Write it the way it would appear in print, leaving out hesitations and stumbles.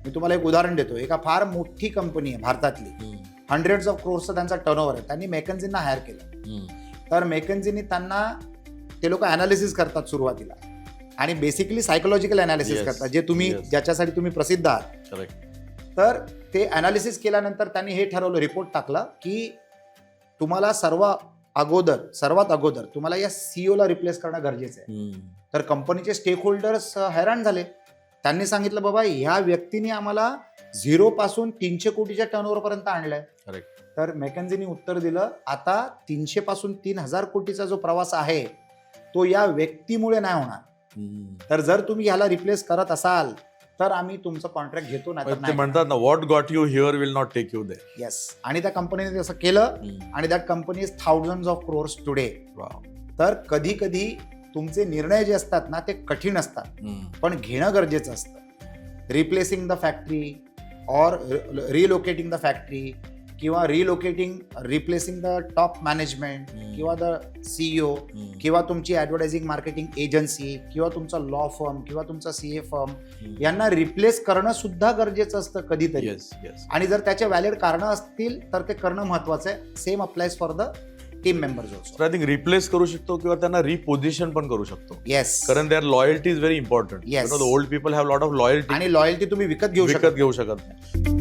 मी तुम्हाला एक उदाहरण देतो. एका फार मोठी कंपनी आहे भारतातली, हंड्रेड्स ऑफ क्रोर्सचा त्यांचा टर्नओव्हर आहे. त्यांनी मेकन्झींना हायर केलं. तर मेकन्झीनी त्यांना, ते लोक अनालिसिस करतात सुरुवातीला आणि बेसिकली सायकोलॉजिकल अनालिसिस करतात, जे तुम्ही ज्याच्यासाठी तुम्ही प्रसिद्ध आहात. तर ते अनालिसिस केल्यानंतर त्यांनी हे ठरवलं, रिपोर्ट टाकला की तुम्हाला सर्वात अगोदर तुम्हाला या सीईओला रिप्लेस करणं गरजेचं आहे. तर कंपनीचे स्टेक होल्डर्स हैराण झाले. त्यांनी सांगितलं, बाबा ह्या व्यक्तीने आम्हाला 0 पासून 300 कोटीच्या टर्नओव्हर पर्यंत आणलंय. तर मेकन्झीनी उत्तर दिलं, आता 300 पासून 3000 कोटीचा जो प्रवास आहे तो या व्यक्तीमुळे नाही होणार. तर जर तुम्ही ह्याला रिप्लेस करत असाल तर आम्ही तुमचं कॉन्ट्रॅक्ट घेतो. ते म्हणतात ना, what got you here will not take you there. Yes. आणि त्या कंपनीने तसं केलं आणि that company is thousands of crores today. तर कधी कधी तुमचे निर्णय जे असतात ना ते कठीण असतात, पण घेणं गरजेचं असतं. Replacing the factory or relocating the factory किंवा रिप्लेसिंग द टॉप मॅनेजमेंट किंवा द सीईओ किंवा तुमची ॲडव्हर्टायझिंग मार्केटिंग एजन्सी किंवा तुमचा लॉ फर्म किंवा तुमचा सीए फर्म, यांना रिप्लेस करणं सुद्धा गरजेचं असतं कधीतरी. आणि जर त्याचे व्हॅलिड कारणं असतील तर ते करणं महत्वाचं आहे. Same applies for the team members also. I think replace करू शकतो किंवा त्यांना रिपोझिशन पण करू शकतो. येस. कारण their loyalty is very important. The old people have lot of loyalty. आणि लॉयल्टी तुम्ही विकत घेऊ शकत नाही.